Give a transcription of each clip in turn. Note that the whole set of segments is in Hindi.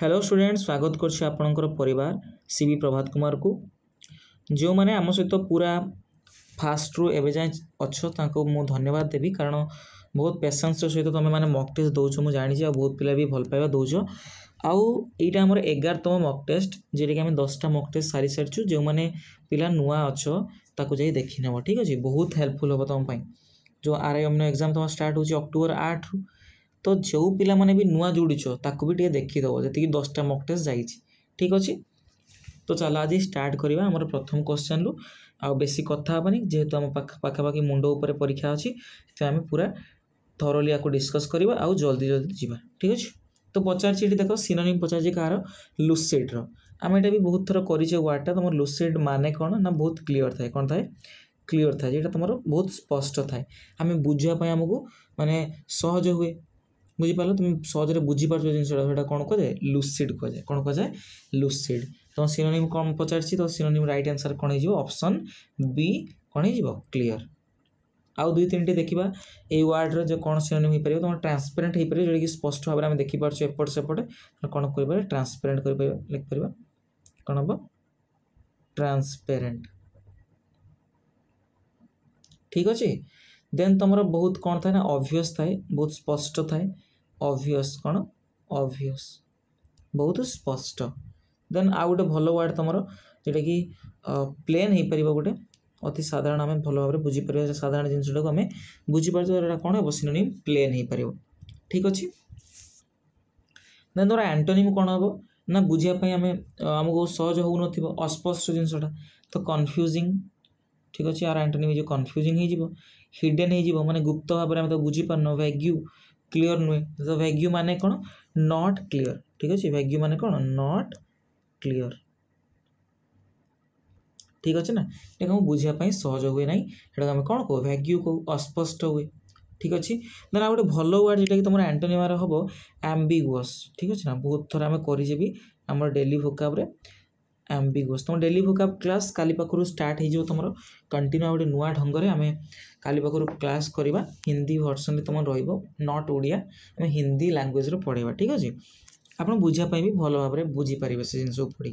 हेलो स्टूडेंट स्वागत करछि आपनकर परिवार सीबी प्रभात कुमार को जो माने आम सहित पूरा फास्ट रु एबे जाए अच्छो ताको मु धन्यवाद देबी कारण बहुत पेशेंस सहित तुम मैंने मक टेस्ट दौच मुझे जानी बहुत पिला भी भल पाइबा दौच आउ यहाँ आमर 11तम मक टेस्ट जेटा कि आम 10टा मक टेस्ट सारी सारी जो मैंने पिला नुआ अच्छो ताको जाई देखि नेब ठीक अच्छे बहुत हेल्पफुल हम तुम जो आरआई अम्नो एग्जाम तुम स्टार्ट हो अक्टोबर 8 रु तो जो पिला माने भी नुआ जोड़ीच ताकू भी देखीदेव जी 10टा मक टेस्ट जाइए ठीक अच्छे। तो चलो आज स्टार्ट करवा आम प्रथम क्वेश्चन रु आ बेसी कथा हेनी जेहेतु आम पाखापाखि मुंड उपर परीक्षा अच्छी तो आम पूरा थरोली या डिस्कस करवा आउ जल्दी जल्दी जीवा ठीक अच्छे। तो पचार देख सिनोनिम पचार कार लुसिड आम ये भी बहुत थर करे वार्डटा तुम लुसिड माने कौन ना बहुत क्लीयर थाए कौन थाए क्लीयर थाए जेटा तुम बहुत स्पष्ट थाए आम बुझापी आमको माने सहज हुए बुझीपार तुम सहजरे बुझीपार जिनसा कौन कहे लुसिड कहे कौन कहे लुसिड तो सिनोनिम कौन पचार तो सिनोनिम राइट आंसर कौन हो ऑप्शन बी कौन हो क्लीयर। आउ दुई तीन देखा ये वार्ड जो कौन सिनोनिम हो पार तुम ट्रांसपेरेंट हो पार जोटा कि स्पष्ट भाव में देखिपार एपट सेपटे कौन कर ट्रांसपेरेंट कर लिखिपर कौन हम ट्रांसपेरेंट ठीक अच्छे। देन तुम बहुत कौन थाए ना ऑब्वियस थाए बहुत स्पष्ट थाए ऑब्वियस कौन ऑब्वियस बहुत स्पष्ट। देन आउ गोटे भल वार्ड तुम जोटा कि प्लेन हो पार गोटे अति साधारण आम भल भाव में बुझीपर साधारण जिनसा आम बुझीपार कौन हम सिनोनिम प्लेन हो पार ठीक अच्छे। देन तुम एंटोनिम कौन हम ना बुझापी आम आमको सहज हो अस्पष्ट जिनसा तो कन्फ्यूजिंग ठीक अच्छे। यार एंटोनिम जो कन्फ्यूजिंग हो हिडन हो माने गुप्त भाव में तो बुझीपार वैग्यू क्लीयर नुहे तो वैग्यू माने कौन नॉट क्लीयर ठीक अच्छे वैग्यू माने कौन नॉट क्लीयर ठीक अच्छे ना ये बुझापी सहज हुए ना ये आम कौन कह वैग्यू कह अस्पष्ट हुए ठीक अच्छे। देन आ गए भल वार्ड जोटा कि तुम एंटोनिम हम एम्बिगुअस ठीक अच्छे ना बहुत थर आम करी आम डेली भोकाब्रे एम्बिगुअस तुम डेली भोकाब क्लास काली पाखु स्टार्ट हो तुम कंटिन्यू गोटे नुआ ढंग से आम काली पाखु क्लास करवा हिंदी वर्सन तुम रट ओडिया आम हिंदी लैंग्वेज पढ़ेगा ठीक अच्छे आप बुझापी भी भल भाव में बुझीपारे से जिन पढ़ी।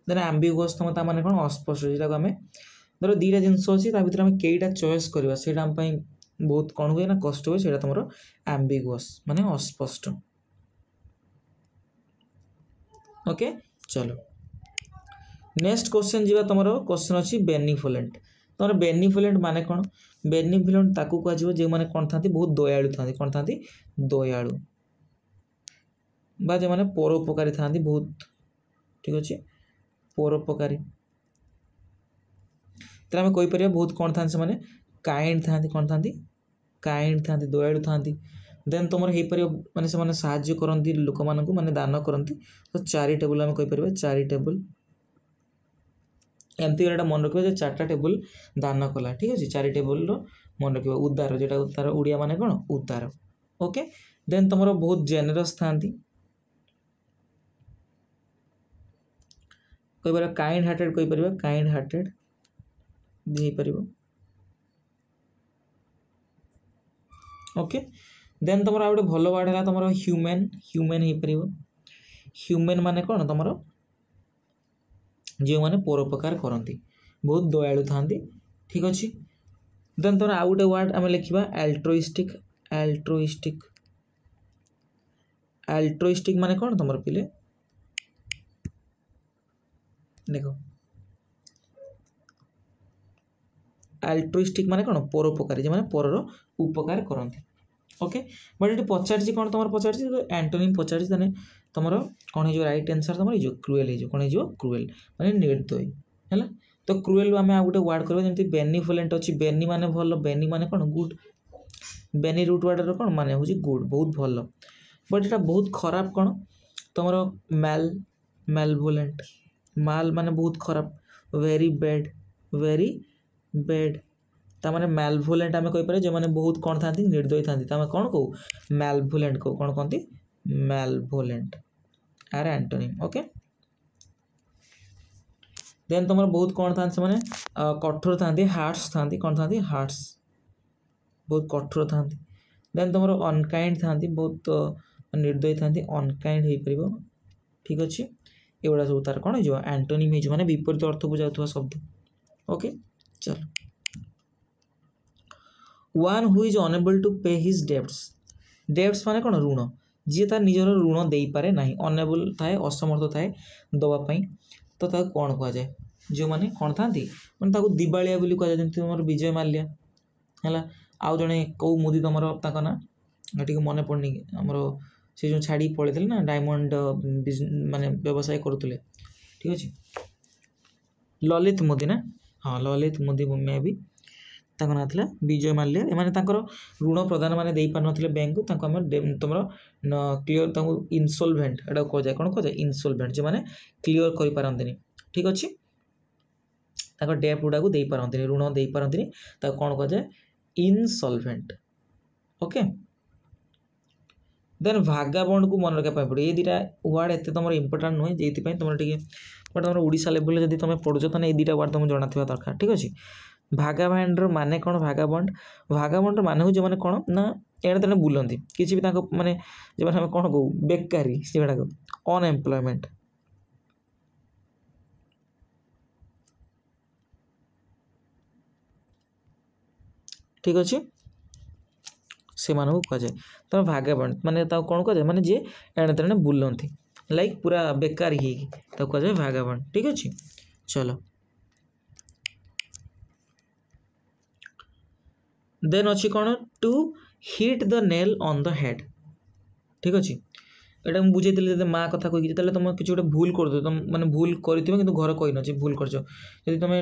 देन एम्बिगुअस तुम मैंने कौन अस्पष्ट जोटा आम धर दीटा जिनस अच्छी भर आम कईटा चॉइस करवा से आम बहुत कौन हुए ना कष्ट हुए से तुम एम्बिगुअस माने अस्पष्ट ओके। चलो नेक्स्ट क्वेश्चन जी तुम क्वेश्चन अच्छी बेनिफोलेंट तुम बेनिफोलेंट माने कौन बेनिफोलेंट ताकू कह जो मैंने कौन था बहुत दयालु था कौन था दयालु बा जो मैंने परोपकारी था बहुत ठीक अच्छे परोपकारी तो आम कहीपर बहुत कौन था से मैंने काइंड था कौन था काइंड था दयालु था। देन तुम हो पार माने से साहाय्य करती लोक माने दान करती तो चैरिटेबल आम कहीपर चैरिटेबल एमती गोटा मन रखा चार्टा टेबल दान कला ठीक अच्छे चैरिटेबल मन रखा उदार जो तार उड़िया माने कौन उदार ओके। देन तुम बहुत जेनेरस था कहीपर काइंड हार्टेड कहीपर काइंड हार्टेड भी हो पार ओके। देन तुम आ गए भल वार्ड है तुम ह्यूमन ह्यूमन हो पार ह्यूमन माने कौन तुम जो मैंने परोपकार करती बहुत दयालु था ठीक अच्छे। देन तुम आउ गोटे वार्ड आम लिखा एल्ट्रोइस्टिक एल्ट्रोइस्टिक एल्ट्रोइस्टिक माने कौन तुम पिले देख एल्ट्रोइस्टिक माने कौन परोपकारी जो मैंने परर उपकार करती ओके। बट ये पचार कौन तुम पचार तो एंटोनिम पचार तुम कौन हो राइट आंसर तुम हो क्रुएल हो कौन हो क्रुएल माने निर्दयी है। तो क्रुएल आम आ गए वार्ड करवा जमी बेनिफोलेंट अच्छी बेनी माने भल बेनी माने कौन गुड बेनी रूट वार्डर कौन माने हूँ गुड बहुत भल बट ये बहुत खराब कौन तुम मैल मेलवोलेंट माल माने बहुत खराब वेरी बैड तामाने मेलवोलेंट आम कहीपर जो मैंने बहुत कौन था निर्दयी था कौन कहू मेलवोलेंट कहू कौन कहती मेलवोलेंट आर एंटोनिम ओके। देन तुम बहुत कौन था से मैंने कठोर था हार्ट्स था कौन था हार्ट्स बहुत कठोर था। देन तुम अनकाइंड था बहुत निर्दयी था अनकाइंड हो पार ठीक अच्छे एगुड़ा सब तार कौन हो एंटोनिम हो माने विपरीत अर्थ बुझाउथुवा शब्द ओके चल one who is unable to pay his debts माने कौन ऋण जी तार निजर ऋण दे पारे ना अनेबल थाए असमर्थ थाए दवापाई तो कौन कह जाए जो मैंने कौन था मैंने दिवालिया बोली कह जाए तुम विजय माल्या है आउ जड़े कौ मुदी तुम ना टी मन पड़नी आमर से जो छाड़ी पड़े ना डायमंड माने व्यवसाय करुले ठीक अच्छे ललित मोदी ना हाँ ललित मोदी मे भी ना था विजय माल्या एमाने ऋण प्रदान माने दे पार नथिले बैंक को तुम क्लीयर इनसॉल्वेंट एटा कह जाए कौन कह जाए इनसॉल्वेंट जो माने क्लीयर कर पारंतिनी ठीक अच्छे डेब्ट गुड़ा को दे पारंतिनी ऋण दे पारंतिनी कौन कह जाए इनसॉल्वेंट ओके देन भागाबंड को मन रखा पड़े ये दुटा वार्ड एत तुम इंपोर्टाट नुहे जो तुम टे बट तुम ओडिशा लेवल जब तुम पढ़ुच तो ये दुटा वार्ड तुम जाना दरकार ठीक अच्छे भागाबंड माने कौन भागाबंड माने हो जो मैंने कौन ना एणे तेणे बुलती किसी भी माने जो मैंने कौन कहू बेकारी से अनएम्प्लॉयमेंट ठीक अच्छे से मानू कह जाए तुम भागाबंड माने कौन कह जाए माने जी एणे तेणे बुलती लाइक पूरा बेकार ही कह जाए भागाबंड ठीक अच्छे चलो देन अच्छी कौन to hit the nail on the head ठीक अच्छे यहाँ मुझे बुझे जब माँ कथा कही जो तुम किसी गोटे भूल कर दो तुम मैंने भूल कर घर कही न भूल कर तुम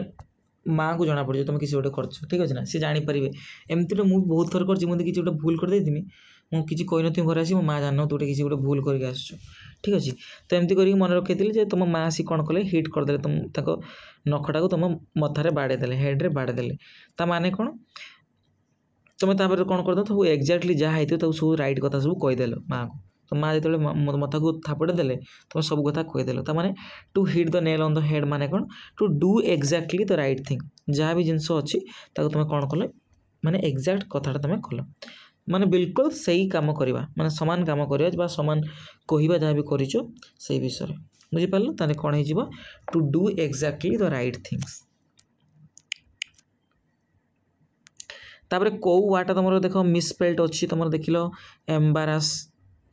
माँ को जना पड़े तुम किसी गोटे कर ठीक अच्छे ना सी जापर एमती तो मुझे बहुत थर कर किसी गोटे भूल कर देती मुझे किसी कही नी घर आसी मो माँ जान तू किसी गोटे भूल करके आस ठीक अच्छे तो एमती कर मन रखी तुम माँ आसी कौन कले हिट करदे तुम नखटा को तुम मथारे बाड़ेदे हेड्रे बाड़ेदे ता माने कौन तुम तापर कौन कर सब एक्जाक्टली जहाँ होता सब राइट कथा सब कहीदेल माँ को तो माँ जो मथा को थापड़े देले तुम सब कथा कहीदेल ताने to hit the nail on the head माने कौन to do exactly the right thing जहाँ भी जिनस अच्छी तुम कौन कल माने एक्जाक्ट कथाटा तुम कल माने बिल्कुल सही काम करवा माने समान काम करवा समान कहवा जहाँ भी कर विषय बुझीपार ताने कौन हो to do exactly the right things तापर कौ वार्डटा तुम देख मिसस्पेल्ड अच्छी तुम देख लो एम्बारास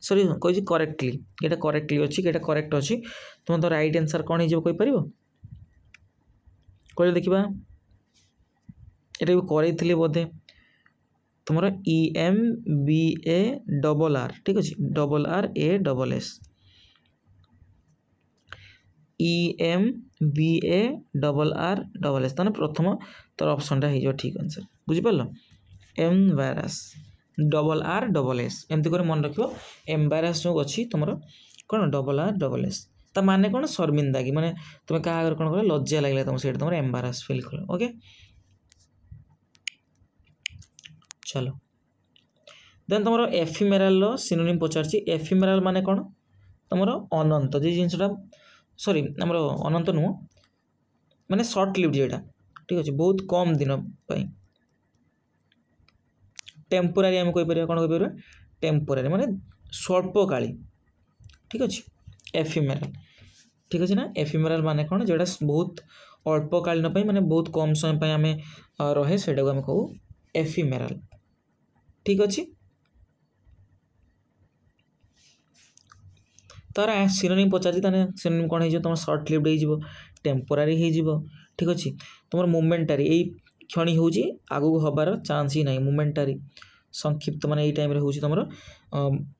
सॉरी कही करेक्टली ये करेक्टली अच्छी ये करेक्ट अच्छी तुम तो राइट आंसर कौन होपर कह देखा ये करें बोधे तुम EMBA ठीक अच्छे RRASS EMBARRS ताने प्रथम तोर ऑप्शनटा हो ठीक आंसर बुझीपार एम्बारास RRS एमती कर मन रख एम्बारास जो अच्छी तुम कौन RRS ता माने कौन शर्मिंदागी माने तुम क्या आगे कौन कर लज्जा लगे तुम से तुम एम्बारास फिल कर ओके चलो देन तुम एफिमेराल सिनोनिम पचार एफिमेराल माने कौन तुम अनंत जी जिनटा सॉरी आमर अनंत नुह माने सर्ट लिव्ड जेटा ठीक अच्छे बहुत कम दिन टेम्पोरारी आम कहीपर कौन कहीपर टेम्पोरारी माने स्वल्पकाली ठीक अच्छे एफिमेराल ठीक अच्छे ना एफिमेराल माने कौन जोटा बहुत अल्पकालीन माने बहुत कम समय आम रहे से आम कहू एफिमेराल ठीक अच्छे तार सिनोनिम पचार सिनोनिम कौन हो तुम सर्ट लिव्ड हो टेम्पोरारी हो ठीक अच्छे तुम मोमेंटारी यही क्षणी हूँ आगू हबार चान्स ही ना मोमेंटारी संक्षिप्त माने टाइम हूँ तुम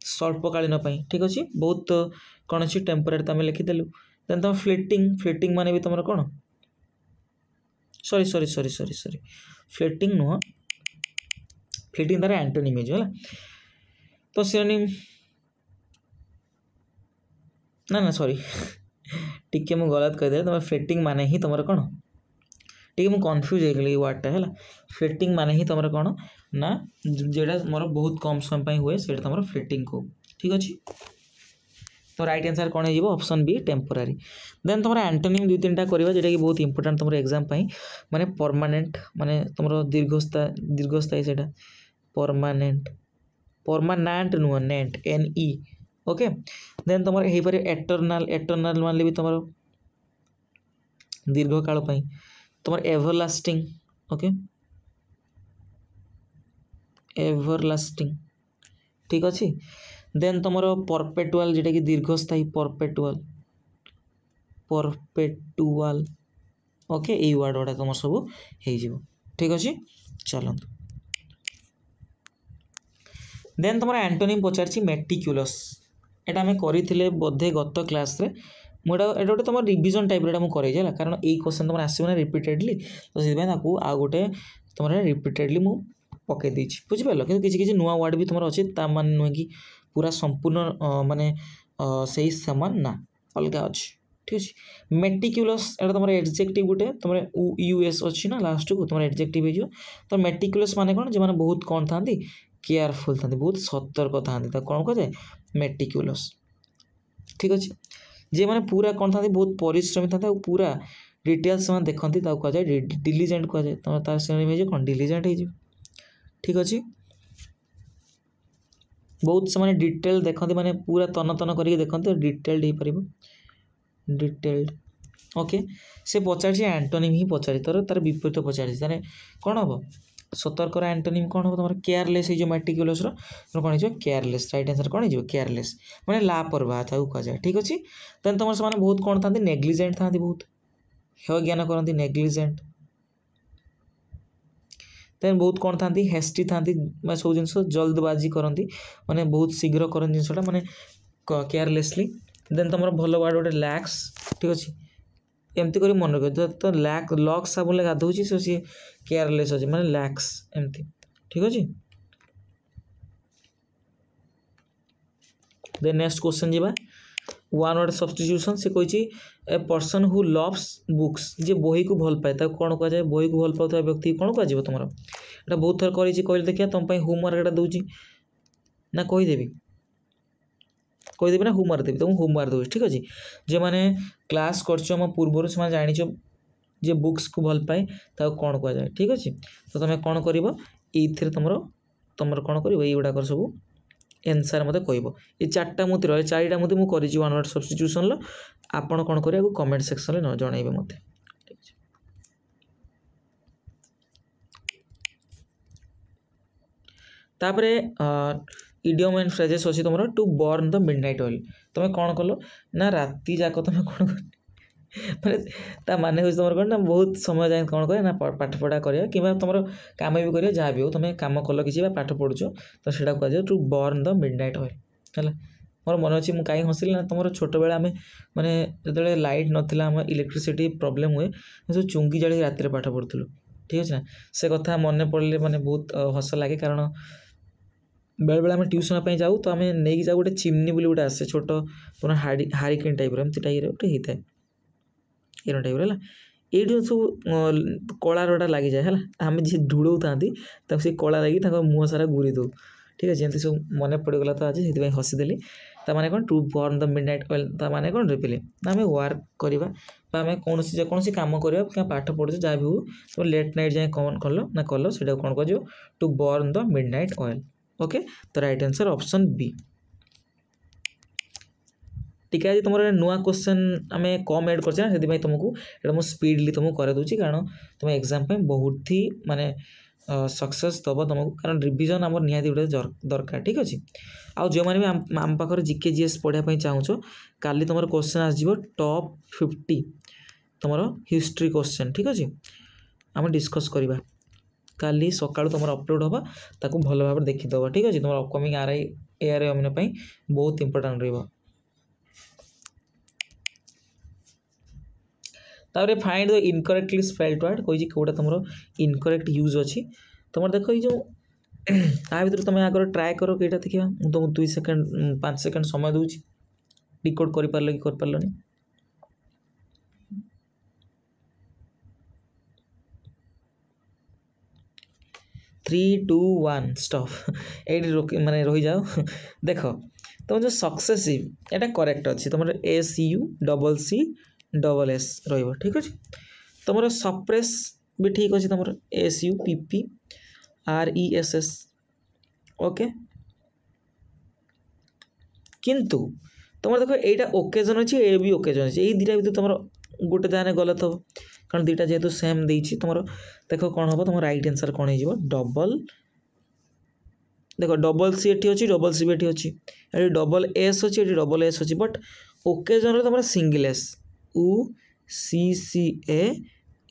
स्वल्पकालीन ठीक अच्छे बहुत कौन अच्छी टेम्पोरारी तुम लिखिदेलु देन तुम फ्लिटिंग माने भी तुम कौन सॉरी फ्लिटिंग नुह फ्लिटिंग तार एंटोनिम है तो सिनोनिम ना सॉरी टिके मु गलत कहीदे तुम फ्लिटिंग माने ही तुम कौन टी मुझे कन्फ्यूज हो गली वार्डटा है फ्लिटिंग माने ही तुम कौन ना जोटा मोर बहुत कम समय हुए से तुम फ्लिटिंग को ठीक अच्छे तो राइट आंसर कौन हो ऑप्शन बी टेम्पोरारी देन तुम एंटोनिम दुई तीन करवा जोटा कि बहुत इंपोर्टेंट तुम एग्जाम माने परमानेंट माने तुम दीर्घस्थायी से परमानेंट नुह नेंट NE ओके देन तुम हो पारे एटर्नाल एटर्नाल मान भी तुम दीर्घ काल तुम एवरलास्टिंग ओके एवरलास्टिंग ठीक अच्छे देन तुम परपेटुआल जोटा कि दीर्घस्थायी परपेटुआल परपेटुआल ओके यही वर्ड गुड़ा तुम सब हो ठीक अच्छे चलत देन तुम एंटोनिम पचार मेटिकुलस एटा आम करते बोधे गत क्लास रे मुझे गोटे तुम रिविजन टाइप मुझे कारण यही क्वेश्चन तुम आसो ना रिपीटेडली तो से आउ गोटे तुम रिपीटेडली मु पकई देछि बुझिपार कि किसी नुआ वर्ड भी तुम अच्छे मान नुहे कि पूरा संपूर्ण माने सही सामान ना अलग अच्छे ठीक अच्छे मेटिकुलस एटा तुम एडजेक्टिव गोटे तुम यूएस अच्छी ना लास्ट को तुम एडजेक्टिव हो तो मेटिकुलस माने कौन जो बहुत कौन था केयरफुल था बहुत सतर्क था कौन कह जाए मेटिकुलस ठीक अच्छे जे मैंने पूरा कौन था बहुत परिश्रमी था पूरा डिटेल्स से देखते कह जाए डिलीजेंट कह जाए तुम तार श्रेणी कौन डिलीजेंट हो ठीक अच्छे बहुत से डिटेल देखते माने पूरा तन तन करके देखते डिटेल्ड हो पार डिटेल्ड ओके से पचार एंटोनिम ही पचार तार विपरीत पचार कौन हम सतर्क एंटोनिम कौन हम तुम केयरलेस जो मेटिकुलस कौन हो केयरलेस राइट आंसर कौन हो केयरलेस मैंने लापरवाह था कह जाए ठीक अच्छे देन तुम से बहुत कौन था नेग्लिजेंट था बहुत हेय ज्ञान करती नेग्लिजेंट देन बहुत कौन था हेस्टी था सब जिन जल्दबाजी करती माने बहुत शीघ्र करती जिनसा माने केयरलेसली देन तुम भल वर्ड गोटे लैक्स ठीक अच्छे एमती कर मन रख तो लक्स साबुन गाधोची सो सी केयरलेस अच्छे माने लैक्स एमती ठीक अच्छे then next question G one word substitution से कही a person who loves books जे बही को भल पाए कौन कह जाए बही को भल पाता व्यक्ति कौन कह तुम एटा बहुत थर कर कहले देखिए तुम होमवर्क दूची ना कहीदेवी कहीदेवी ना होमवर्क देवी तुमको होमवर्क दूसरी ठीक अच्छे जो मैंने क्लास कर पूर्व से जान जे बुक्स को भल पाए कौन कह जाए ठीक अच्छे तो तुम कौन कर ये तुम कौन कर युड़ाक सब एनसार मत कह ये चार्टा मुझे रही चारिटा मुझे मुझे वन वर्ड सब्स्टिट्यूशन आपड़ कौन करेंगे कमेंट सेक्शन में जनइबे मत ठीक है तापर इडियम एंड फ्रेजेस अच्छी तुम to burn the midnight oil तुम कौन कल ना राति जाक तुम कौन कर मैंने माने हूँ तुम कौन ना बहुत समय जाए कौन कर ना पाठ पढ़ा कर कि तुम कम भी कर जहाँ भी हो तुम कम कल कि पाठ पढ़ुच तो सीटा कह to burn the midnight oil है मोर मन अच्छे मुझे कहीं हसिली ना तुम छोट बेले आम मैंने जो लाइट नाला आम इलेक्ट्रिसिटी प्रोब्लेम हुए सब चुंगी जाड़ी रात पाठ पढ़ुलु ठीक अच्छे ना से कथा मन पड़े मैंने बहुत हस लगे कारण बेले बेले आम ट्यूशन जाऊँ तो आम नहीं जाऊ गोटे चिमनी बोली गोटे आसे छोट पूरा हारिकेन टाइप एमती टाइप गोटे होता है एरो टाइप है ये सब कला रोटा लगी जाए है आम जी ढूड़ था से कला लगी मुँह सारा गुरी दो ठीक है जमी सब मन पड़गला तो आज से हसीदेली ताने कौन to burn the midnight oil ताने कौन रिपिले आम वर्क करवा आम कौन जेकोसी कम करवा पाठ पढ़ुचे जहाँ भी हो तुम लेट नाइट जाए कौन कल ना कल से कौन कह to burn the midnight oil okay तो राइट आंसर ऑप्शन बी ठीक है तुम नुआ क्वेश्चन आम कम एड कर तुमको ये स्पीडली तुमको कर दूसरी कारण तुम एग्जाम बहुत ही माने सक्सेस दब तुमको कारण रिविजन आम निहाती गोटे दरकार ठीक अच्छे आउ जो मैंने भी आम पाखे जीके जीएस पढ़ाई चाहूँ काली तुम क्वेश्चन आसो टॉप 50 तुम हिस्ट्री क्वेश्चन ठीक अच्छे आम डिस्कस करवा काली सकाळु तुम अपलोड होगा ताकू भल भाव देखीदब ठीक अच्छे तुम अपकमिंग ARI अमीन बहुत इंपोर्टेंट रहा तापर find the incorrectly spelled word कही कौटा तुम इनकरेक्ट यूज अच्छी तुम देख ये जो आ भर तुम आगे ट्राए कर कईटा देखा तुम 2 सेकेंड 5 सेकेंड समय दूची डिकोड कर पारल कि कर पारलनी थ्री टू वन स्टॉप ये माने रही जाओ देख तुम जो सक्सेसिव एटा करेक्ट अच्छी तुम SUCCS रही ठीक अच्छे तुम सप्रेस भी ठीक अच्छे तुम SUPPRESS ओके किंतु तुम देखो यहाँ ओकेजन अच्छी ए भी ओकेजन अच्छी यही दुटा भर तुम गोटे जाने गलत हम कारण दुटा जेहतु सेम देती तुम देख कौन हम तुम रईट आंसर कौन हो डबल देख डबल सी एटी अच्छी डबल सी भी एटी अच्छी ये डबल एस अच्छी ये डबल एस अच्छी बट ओकेजन तुम single S O C C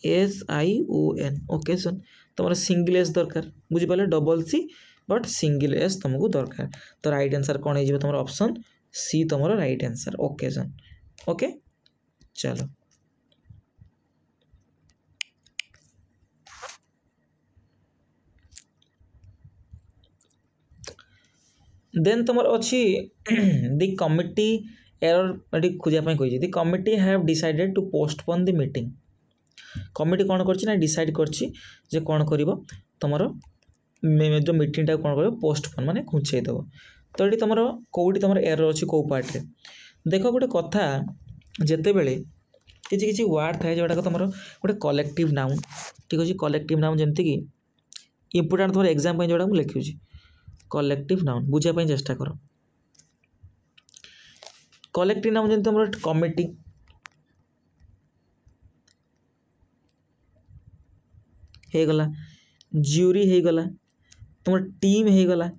S I O N occasion तुम सिंगल एस दरकार बुझिपारे double C but single S तुमको दरकार तो राइट आंसर कौन हो तुम ऑप्शन सी तुम राइट आंसर ओकेजन ओके चलो देन तुम अच्छी दि कमिटी एरर ये खोजापी कही the committee have decided to postpone the meeting committee कौन कर डिसाइड कर कौन कर तुम जो मीटिंग टाइम कौन कर पोस्टपोन माने घुंचेदेव तो ये तुम कौटी तुम एरर अच्छी कौ पार्ट देख गोटे कथा जिते बड़े किसी वार्ड थाए जोटा तुम गोटे कलेक्टिव नाउन ठीक अच्छे कलेक्टिव नाउन जमती कि इंपोर्टाट तुम एग्जाम जोटा मुझे लिखुची कलेक्टिव नाउन बुझापी चेष्टा कर कलेक्टिव नाउन जमी तुम कमिटी हो गला ज्यूरी हो गला तुम टीम हो गला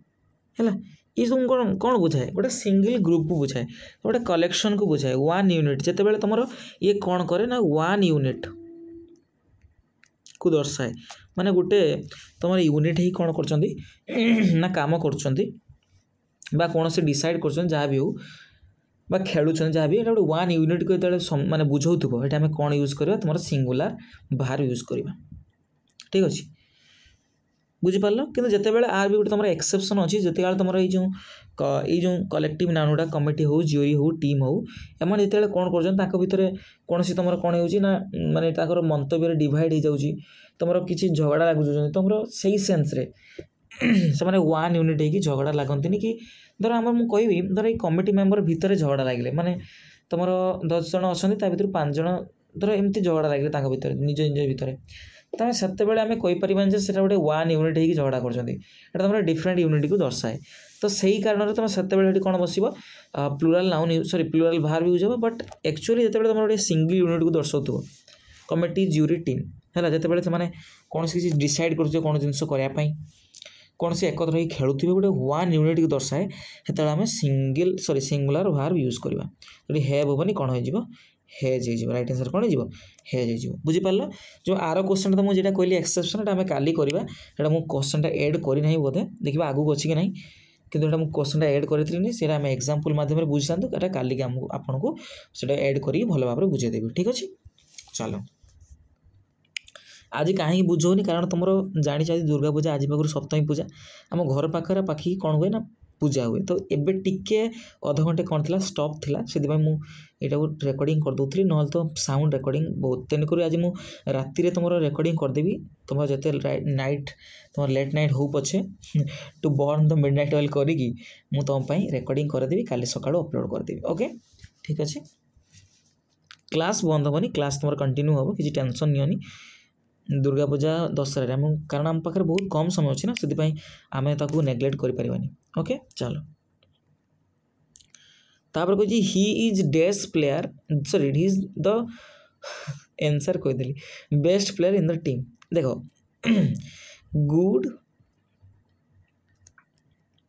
है ये सब कौन कौन बुझाए गोटे सिंगल ग्रुप को बुझाए गोटे कलेक्शन को बुझाए वन यूनिट जिते बड़े तुम ये कौन करे ना वन यूनिट को दर्शाए माने गोटे तुम यूनिट ही कौन कर ना काम कर कौन से डिसाइड कर जहाँ भी हो बा खेलुं जहाँ भी गोटे वन यूनिट को जो माने बुझाऊ ये आम कौन यूज करवा तुम सिंगुलर बाहर यूज करवा ठीक अच्छे बुझिपार कि जिते बड़े आर भी गोटे तुम एक्सेप्शन अच्छी जिते तुम जो कलेक्टिव नाउन गुड़ा कमिटी हो ज्यूरी हो टीम हो एम जिते कौन कर भितर कौन सी तुम कौन हो माने मंतव्य डिवाइड हो जाऊँगी तुम किसी झगड़ा लगुच तुम से सेन्स से वन यूनिट हो झगड़ा लगती कि धर आम मुझे धर ये कमिटी मेम्बर भितर झगड़ा लगे माने तुम 10 जन अच्छा भर 5 जन धर एमती झगड़ा लगे भितर निज निज भितर तमें से आम कहीपर से गोटे वन यूनिट हो झगड़ा कर तुम डिफरेन्ट यूनिट को दर्शाए तो सही कारण तुम से कौन बस प्लूराल नाउन सॉरी प्लूराल बाहर भी यूज हो बट एक्चुअली जिते तुम गोटे सिंगल यूनिट को दर्शाऊ कमिटी ज्यूरी टीम है जिते से कौन किसी डिसाइड कर कौन जिन करने कौन से एकत्र ही खेलुवे गोटे वन यूनिट को दर्शाए से आम सिंगल सॉरी सिंगुलर बाहर यूज करवा जो हैव हेनी कौन हो हेज हो रईट आंसर कौन हो हेज हो बुझीपार जो आर क्वेश्चन तो मुझे कहली एक्सेप्शन आम काली करवा मुझे क्वेश्चन एड करना बोधे देखा आगू अच्छी कि ना कि क्वेश्चन एड करी से आम एग्जाम्पल मध्यम बुझी था काली आपन को एड कर भल भाव बुझेदेवी ठीक अच्छे चलो आज कहीं बुझौनी कारण तुम जानी दुर्गा पूजा आज पाखु सप्तमी पूजा आम घर पाखे पाखी कौन हुए ना पूजा हुए तो एबे टिके अध घंटे कौन थी स्टॉप थिला से मुझे रेकर्डिंग करदे ना तो साउंड रेकर्डिंग बहुत तेणुक आज मुझे राति तुम रेकर्डिंग करदेवी तुम जो नाइट तुम लेट नाइट हो पछे to burn the midnight oil करी मुझे तुम रेकर्डिंग करदेवी काली सकाळु अपलोड करदेवी ओके ठीक अच्छे क्लास बंद हेनी क्लास तुम कंटिन्यू हम किसी टेंशन नियोनी दुर्गा पूजा दशहरा कारण आम पाखे बहुत कम समय अच्छी ना से आम ताकू नेग्लेक्ट करें ओके चलो तापर कह he is dash player sorry he is the answer कहीदेली best player in the team देखो गुड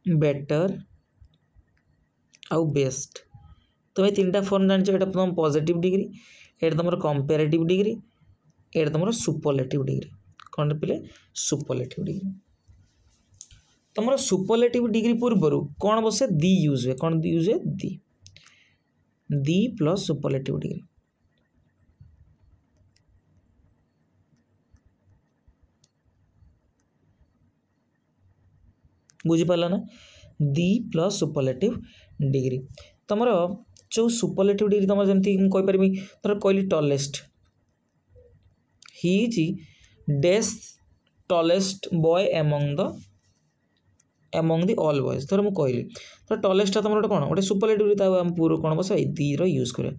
बेटर आउ बेस्ट तुम तीन फॉर्म जान ये तुम पॉजिटिव डिग्री ये तुम कंपेरेटिव डिग्री ये तुम सुपरलेटिव डिग्री कौन पे सुपरलेटिव डिग्री तुम सुपरलेटिव डिग्री पूर्व कौन बसे दी यूज हुए कौन यूज हुए दी प्लस सुपरलेटिव डिग्री बुझीपार ना दी प्लस सुपरलेटिव डिग्री तुम जो सुपरलेटिव डिग्री तुम जमी कहीपरि धर कहली tallest he is dash tallest boy among the all boys धर मुझे कहली तो टलेस्ट तुम गोटे कौन गोटे सुपरलेटिव पूर्व कौन बस दी यूज कर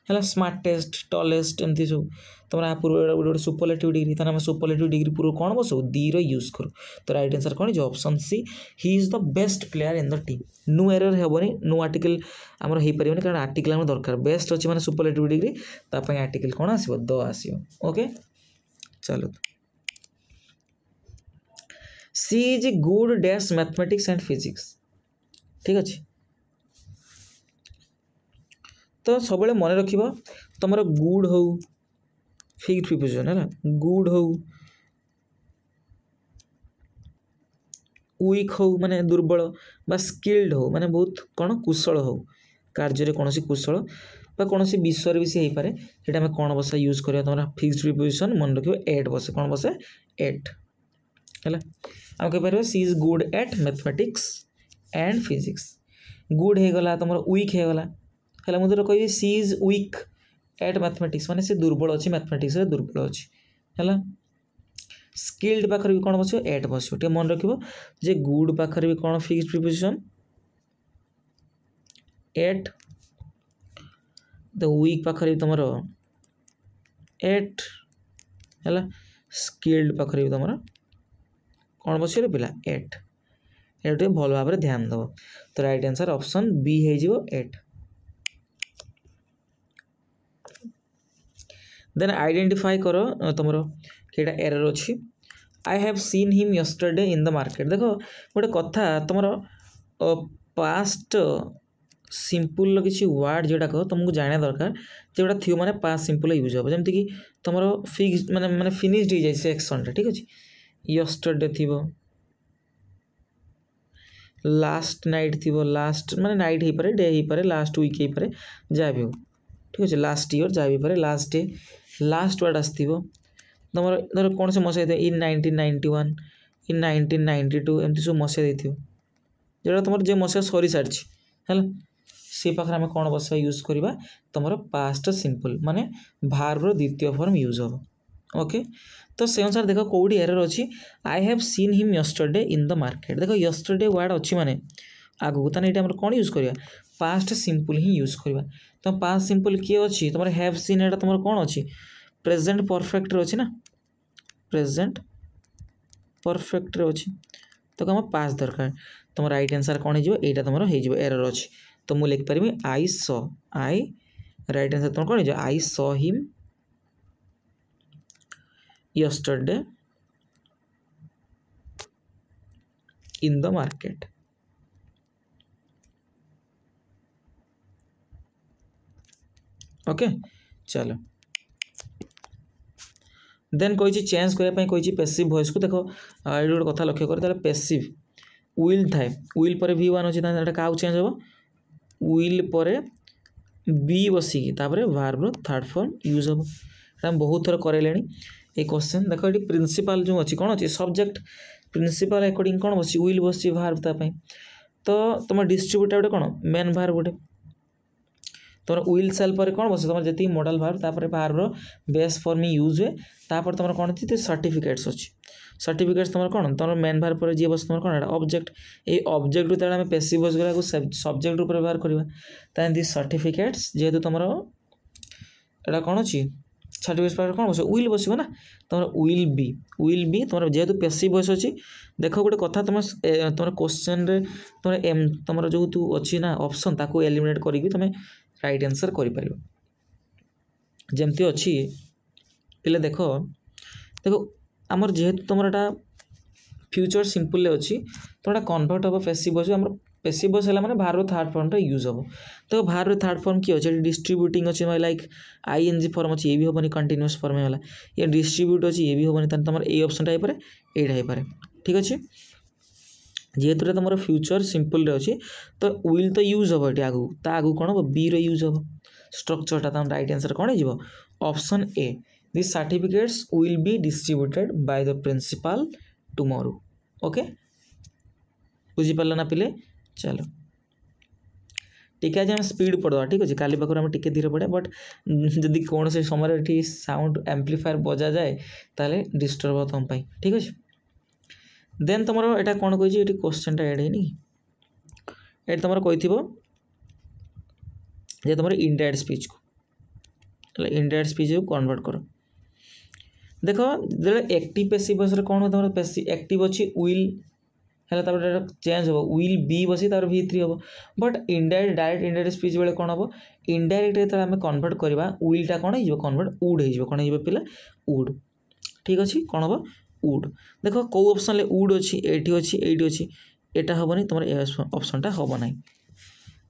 है स्मार्टेस्ट टलेस्ट एमती सब तुम आ पूर्व गोटे सुपरलेटिव डिग्री ताना सुपरलेटिव डिग्री पूर्व कौन बसो दी यूज करो तो राइट आंसर कौन जो option C he is the best player in the team no error हेबनी नो आर्टिकल आमर हो पारे कारण आर्टिकल आम दरकार बेस्ट अच्छे मैंने सुपरलेटिव डिग्री तापाई आर्टिकल कौन आसो द आसो ओके चलो C is good dash mathematics and physics ठीक अच्छे तो सब मन रख तुम गुड हो फिक्स्ड प्रिपोजिशन है गुड हो वीक हो माने दुर्बल बा स्किल्ड हो माने बहुत कौन कुशल हो कार्य कौन कुशल बा कौन विषय भी सी हो पाए ये आम कौन बसा यूज करा तुम फिक्स्ड प्रिपोजिशन मन रख एट बसे कौन बसे एट है आम कहीपर C is good at mathematics and physics good हो गला तुम वीक हो गला है मुझे कह C is weak at mathematics माने से दुर्बल अच्छी मैथमेटिक्स दुर्बल अच्छी है स्किल्ड पाखर भी कौन बस एट बस मन रखिए जे गुड पाखर भी कौन fixed preposition at the weak पाखर भी तुम एट है स्किल्ड पाखर भी तुम कौन बस पिला एट एट भल भाव में ध्यान दब तो राइट आंसर ऑप्शन बी हो एट देन आइडेंटिफाई कर तुम कईटा एरर अच्छी I have seen him yesterday in the market देख गोटे कथा तुम पास्ट सिंपल किसी वर्ड जोटा कह तुमको जाना दरकार जोटा थी मैंने पास्ट सिंपल यूज हम जमीक तुम फिक्स माने फिनिश्ड हो जाए एक्शन ठीक अच्छे यस्टरडे थी लास्ट नाइट थी लास्ट माने नाइट हो पारे डे हो पारे लास्ट वीक हो पारे जहाँ भी हो ठीक अच्छे लास्ट ईयर जहाँ भी पारे लास्ट डे लास्ट वर्ड आसो तुम धर कौन से मसीहा थे इन 1991 इन 1992 एमती सब मसीहा देती जोटा तुम जो मसीहा सरी सारी है से पाखे आम कौन बसा यूज करवा तुम पास्ट सिंपल माने भार्बर द्वितीय फॉर्म यूज हम ओके तो से अनुसार देख कौटी एरर अच्छी I have seen him yesterday in the market देख यस्टरडे वर्ड अच्छी माने आगू ताने ये कौन यूज करवा पास्ट सिंपल ही यूज करवा तो पास्ट सिंपल किए अच्छी तुम हैव सीन एटा तुम कौन अच्छी प्रेजेंट परफेक्ट अच्छी ना प्रेजेंट परफेक्ट अच्छी तो आम पास दरकार तुम राइट आंसर कौन होटा तुम हो एरर अच्छी तो मुझे लिखिपारि I saw I right answer तुम कौन हो I saw him yesterday in the market okay चलो देन कोई चेंज करने कोई पैसिव वॉइस को देखो ये गोटे कथा लक्ष्य कर पैसिव विल थाए विल पर V1 अच्छी क्या चेंज हम विल पर बी बसिकी भार्बर थर्ड फॉर्म यूज हम बहुत थर करे ये क्वेश्चन देख ये प्रिंसिपल जो अच्छी कौन अच्छी सब्जेक्ट प्रिंसिपल अकॉर्डिंग कौन बस विल बस भार्ब तापाई तो तुम डिस्ट्रीब्यूट गोटे कौन मेन भार्ब गोटे तुम विल सेल पर कौन बस तुम जी मॉडल भार्ब तापर भार्बर बेस फॉर्म यूज हुए तापर तुम कौन थी सर्टिफिकेट्स अच्छी सर्टिफिकेट्स तुम कौन तुम मेन भार्ब पर जी बस तुम कौन ऑब्जेक्ट ये ऑब्जेक्ट रू आम पैसिव वॉइस को सब्जेक्ट रूप व्यवहार करवा दी सर्टिफिकेट्स जेहेतु तुम एटा कौन अच्छी सर्टिफिकेट पर कौन बस विल बस ना तुम विल बी तुम जेहेतु पैसिव वॉइस अच्छी देख गोटे कथा तुम तुम क्वेश्चन रे तुम जो तू अच्छी ना ऑप्शन ताको एलिमिनेट करके तुम राइट आंसर कर जमती अच्छी पे देख देखो आमर जेहेतु तुम फ्यूचर सिंपल अच्छी तो कन्वर्ट हम पैसिव वॉइस आम पैसिव वॉइस है मैंने भार्ब थर्ड फॉर्म यूज हम तो भार्ब थर्ड फॉर्म किए अच्छे डिस्ट्रीब्यूटिंग अच्छे लाइक आईएनजी फॉर्म अच्छी ये भी हेनी कंटिन्यूअस फॉर्म है ये डिस्ट्रीब्यूट अच्छी ये भी हेनी तुम ये ऑप्शन हो पाए यहाँ हो पाए ठीक अच्छे जेहेतु तुम फ्यूचर सिंपल अच्छी तो विल तो यूज हम ये आगू आगू कौन हम बी यूज हम स्ट्रक्चरटा तुम राइट आंसर कौन हो option A this certificates will be distributed by the principal tomorrow okay बुझीपार ना पिले चलो टिके आज स्पीड पढ़ा ठीक अच्छे काली पाखर टिके धीरे पढ़ा बट जदि कौन से समय साउंड एम्प्लीफायर बजा जाए ताले डिस्टर्ब हो तुम ठीक अच्छे देन तुम यहाँ कौन कही ये क्वेश्चन एड है ये तुम कही तुम इनडायरेक्ट स्पीच को इनडायरेक्ट स्पीच को कन्वर्ट कर देख जो एक्टिव पैसिव वॉइस कौन हो तुम एक्टिव अच्छी विल है चेंज हो विल बी बसी तार V3 हम but indirect direct indirect speech बेले कौन हम इनडायरेक्ट जो कन्वर्ट करवा विलटा कौन हो कन्वर्ट वुड हो कौन हो पिला वुड ठीक अच्छे कौन हम वुड देख कौ ऑप्शन वुड अच्छी एटी अच्छी एटा हेनी तुम ऑप्शनटा हम ना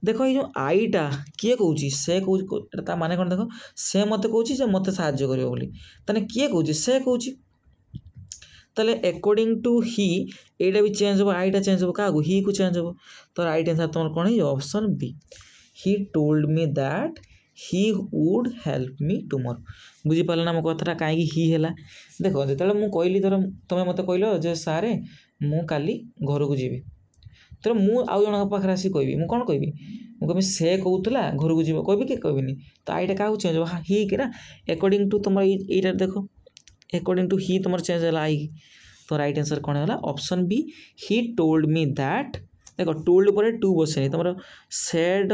देख ये जो आईटा किए कौच से कौच माने कौन देख से मत कौच मत साहाଯ୍य करियो बोली ताने किए कौच से कौच ताले अकॉर्डिंग टू ही एटा भी चेंज हो आईटा चेंज हो क्या ही को चेंज हो तो राइट आंसर तुम कौन है option B he told me that he would help me tomorrow बुझीपार ना मो कथा कहीं ही है देख जो मुझे कहली धर तुम्हें मत कहल जे सारे मु काली घर को जीवी तो मुझे आउ जन पाखे आसी कहि मुझे कौन कहि मुझे से कहूला घर को जीव कहि कि कहबिनी तो आईटा क्या चेंज हो ही कि ना अकॉर्डिंग टू तुम ये देख अकॉर्डिंग टू ही तुम चेंज है आई तो राइट आंसर कौन है option B he told me that देख टोल्ड पर टू बसे तुम सेड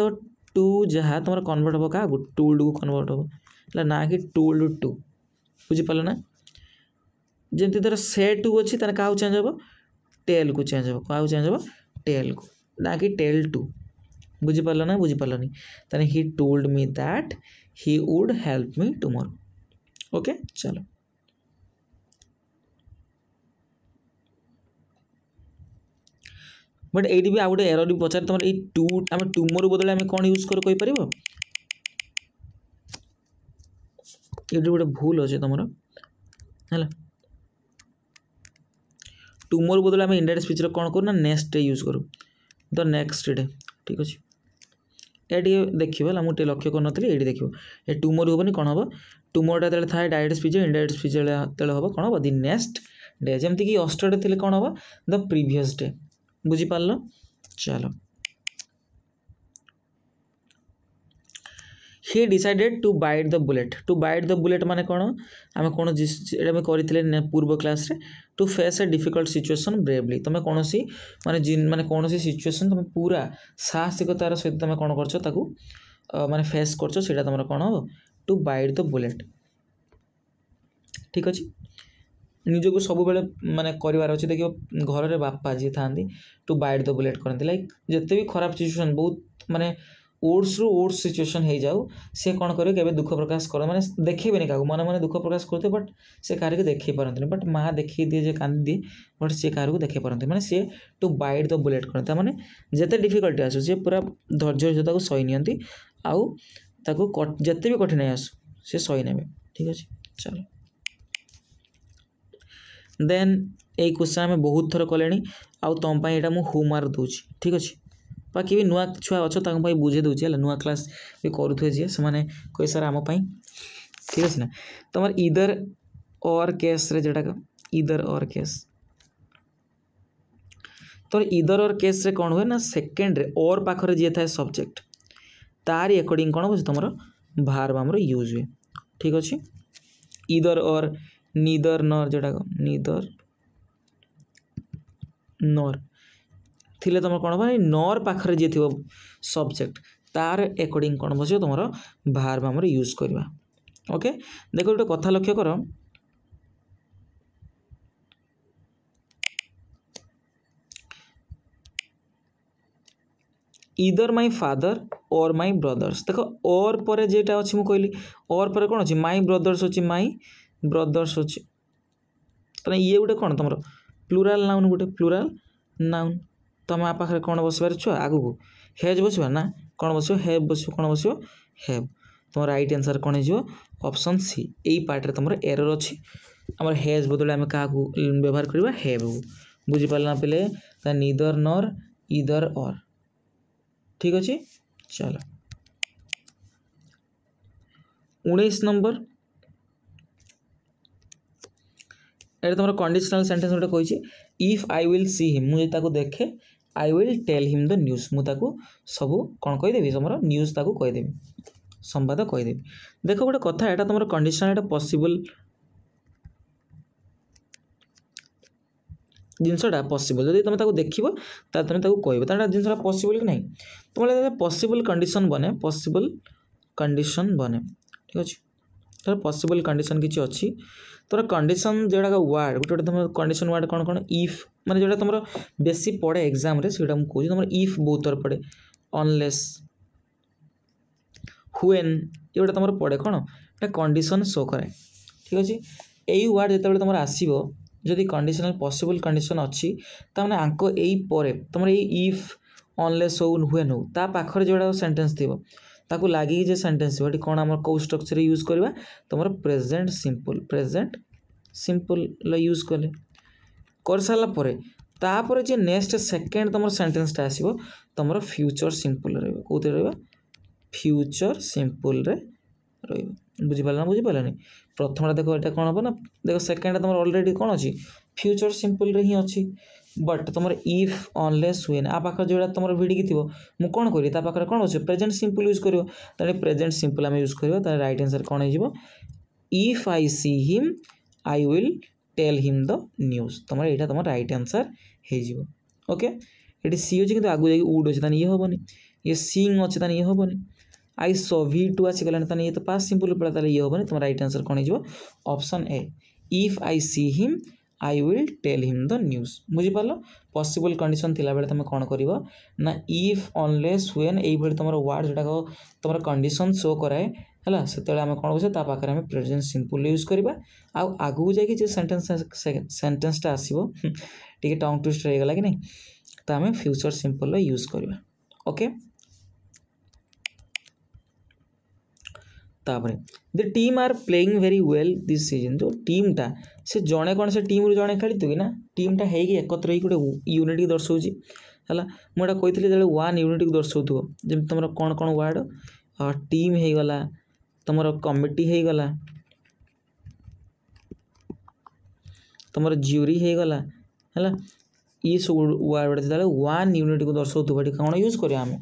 टू जहाँ तुम कन्वर्ट हम क्या टोल्ड को कन्वर्ट हम ना कि टोल्ड टू बुझीपार ना जमी धर से टू अच्छी तेना क्या चेंज हम टेल को चेंज हम क्या चेंज हम टेल को ना कि टेल टू बुझीपार ना बुझीपारनी तेना ही told me that he would help me tomorrow okay चलो बट ये भी आ गए एरर भी पचार तुम ये टू आम टुमोरो बदले आम कौन यूज कर ये गोटे भूल अच्छे तुम है टुमोरो बदले आम इनडायरेक्ट स्पीच कौन करूँ नेक्स्ट डे यूज करूँ तो नेक्स्ट डे ठीक अच्छे ये देखिए मुझे लक्ष्य कर ये देखिए ये टुमोरो हेनी कौन हम टुमोरोटा जो थाए डायरेक्ट स्पीच इनडायरेक्ट स्पीच जो हम कौन हम दि नेक्स्ट डे जमीक कि यस्टरडे थे कौन हम द प्रीवियस डे बुझीपार चलो he decided to bite the bullet माने कौन आम कौन करते पूर्व क्लास रे to face a difficult situation bravely तुम कौन सी माने कौन सी सिचुएशन तुम पूरा साहसिकतार सहित तुम कौन कर माने फेस कर तुम कौन हम टू बाइट द बुलेट ठीक अच्छे निजक सब बेले माने करार अच्छे देखिए घर में बापा जी था टू बाइट द बुलेट करते लाइक जिते भी खराब सिचुएशन बहुत माने ओड्स रु ओड्स सिचुएशन हो जाऊ सी कौन करे केबे दुख प्रकाश कर माने देखेबेनि क्या मन मन दुख प्रकाश करते बट से कार को देखे पारती बट माँ देखी दिए जे कांदी दिए बट सी कार को देखे पारती माने सी टू बाइट द बुलेट करते माने जिते डिफिकल्टी आसू सी पूरा धैर्य सहित सही नियंती आउ जिते भी कठिन आसू सी सही ने ठीक अच्छे चलो देन यही क्वेश्चन आम बहुत थर कले आउ तुम यहाँ मुझे होमवर्क दूसरी ठीक अच्छे बाकी भी नुआ छुआ अच्छा बुझे दूसरी है नुआ क्लास भी करुए जी से कही सर आम ठीक अच्छे ना तुम इधर और केस रे जोटा इधर और केस तो इधर और केस रे कौन हुए ना सेकेंड रे और पाखरे जी था सब्जेक्ट तारी अकॉर्डिंग कौन हो तुम भार्ब आमर यूज हुए ठीक अच्छे इधर और नीदर नर जोटा नीदर नर थिले तुम कौन हम नर पाखरे जी थी सब्जेक्ट तार अकॉर्डिंग कौन बस तुम भार्ब आमर यूज करवा ओके देख गोटे कथा लक्ष्य कर इधर माई फादर और माई ब्रदर्स देख और पर जेटा अच्छी मुझे कहली और पर कौन अच्छी माई ब्रदर्स अच्छी माई ब्रदर्स अच्छे तो ये गोटे कौन तुम प्लूराल नाउन गोटे प्लूराल नाउन तुम आ पाखे कौन बसबार छुआ आगु को हेज बसवा ना कौन बस हेव बस कौन बस हेव तुम राइट आंसर कौन हो ऑप्शन सी यही पार्ट रे तुम एरर अच्छी आम हेज बदले आम क्या व्यवहार करवा हेव बुझीपारा पे नीदर नर इधर और ठीक अच्छे चलो 19 नंबर ये तुम कंडीशनल सेंटेंस गोटे कही if I will see him मुझे देखे I will tell him the news मुझे सब कौन कहीदेवी तुम न्यूज ताको कहीदेवी संवाद कहीदेवी देख गोटे कथा यहाँ तुम कंडीशनल यहाँ पॉसिबल जिनसटा पॉसिबल जब तुम देख तुम कह जिनसा पॉसिबल कि नहीं तुम पॉसिबल कंडीशन बने ठीक अच्छे तर पॉसिबल कंडीशन किसी अच्छी तोर कंडीशन जोड़ा वर्ड गोटे गोटे तुम कंडीशन वर्ड कौन कौन इफ माने जोड़ा तुम बेसी पड़े एग्जाम रे सेटा हम कहूँ तुम इफ बहुत थर पड़े अनलेस व्हेन ये गोटे तुम पड़े कौन एटा कंडीशन शो करे ठीक अच्छे यही वर्ड जिते तुम आसो जदि कंडीशनल पॉसिबल कंडीशन अच्छी ताने आंको यही पर तुम यही इफ अनलेस हो व्हेन हो ता पाखर जोड़ा सेंटेंस थी ताकू लगे जे सेंटेंस थी कौन आम कौ स्ट्रक्चर यूज करवा तुम प्रेजेंट सिंपल यूज कले कर सारापर तापर जे नेक्स्ट सेकेंड तुम सेंटेंसटा आसो तुम फ्यूचर सिंपल रोते रहा फ्यूचर सिंपल बुझीपार ना बुझीपारानी प्रथम देख ये कौन हम ना देख सेकेंड तुम ऑलरेडी कौन अच्छी फ्यूचर सिंपल रे ही अच्छी बट तुम इफ अनलेस व्हेन आ पाखर जो तुम भिड़िकी थी मुझे कौन करी पाखे कौन अच्छे प्रेजेंट सिंपल यूज कर प्रेजेंट सिंपल आम यूज करवा राइट आंसर कौन हो if I see him I will tell him the news तुम यहाँ तुम राइट आंसर हो ओके ये सी अच्छे कि आगू जाकि वुड अच्छे ये हेनी ये सिंग अच्छे ये हेनी आई सो वी टू आसीगला ये तो पास सिंपल पड़ा ये हेनी तुम राइट आंसर कौन हो option A if I see him I will tell him the news बुझीपार पॉसिबल कंडीशन थिला बेले तुम कौन कर ना इफ अनलेस व्हेन यही तुम वर्ड जोटा तुम कंडीशन शो कराए है से आम कौन कर पाखे आम प्रेजेंट सिंपल यूज करवा आगू जाकि जो सेंटेंसटा आसो टी टंग ट्विस्ट रहेगा कि नहीं तो आम फ्यूचर सिंपल यूज करवा ओके तापर the team are playing very well this season जो टीमटा से जड़े कौन से टीम रु जड़े खेली कि ना टीमटा हो एकत्र गोटे यूनिट की दर्शाऊँ है मुझे कही जो वन यूनिट को दर्शाऊ जमी तुम कौन कौन वार्ड टीम हो गला तुम कमिटी हो गला तुम ज्यूरी हो गला है ये सब वार्ड जो वन यूनिट को दर्शाऊ कौन यूज करा आम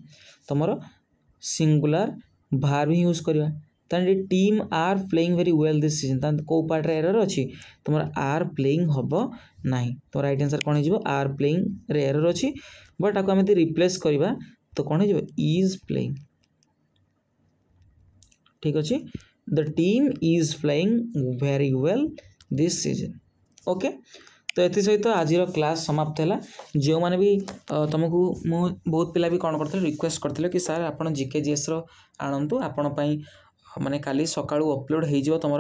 तुम सिंगुलर भार्ब ही यूज करवा ताने team are playing very well this season ताने को पार्ट रे एरर अच्छी तुम आर प्लेइंग हम ना तो राइट आंसर कौन हो आर प्लेइंग रे एरर अच्छी बट आपको आम रिप्लेस करवा तो कौन हो इज प्लेइंग ठीक अच्छे the team is playing very well this season okay तो ये सहित आज क्लास समाप्त है जो मैंने भी तुमको मु बहुत पिला भी कौन करते रिक्वेस्ट करते कि सार आप जीके जीएस आणतु आपण माने काली सकाळू अपलोड हो तुम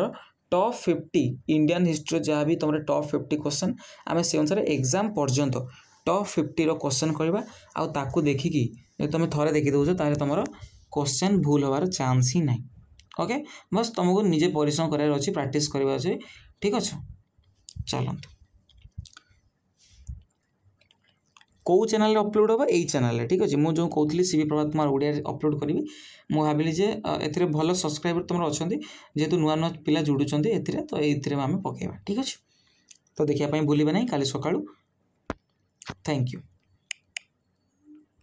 टॉप 50 इंडियन हिस्ट्री जहाँ भी तुम टॉप 50 क्वेश्चन आम से अनुसार एग्जाम पर्यंत टॉप 50 क्वेश्चन करवा आउ देखिकी तुम थे देखी दौच तारे तुम क्वेश्चन भूल होवार चांस ही ना ओके बस तुमको निजे परिश्रम करार अच्छी प्रैक्टिस करवा अच्छे ठीक अच्छे चलते कौ चैनल अपलोड होगा यही चैनल ठीक अच्छे मुझे कहती सीवी प्रभात कुमार ओडिया अपलोड करी मुझे भाविली जे ए भल सब्सक्राइबर तुम अच्छा जेहेतु नुआ नुआ पिला जुड़ुंट ए तो ये आम पकेबा ठीक अच्छे तो देखापी भूल ना काली सकाळू थैंक यू।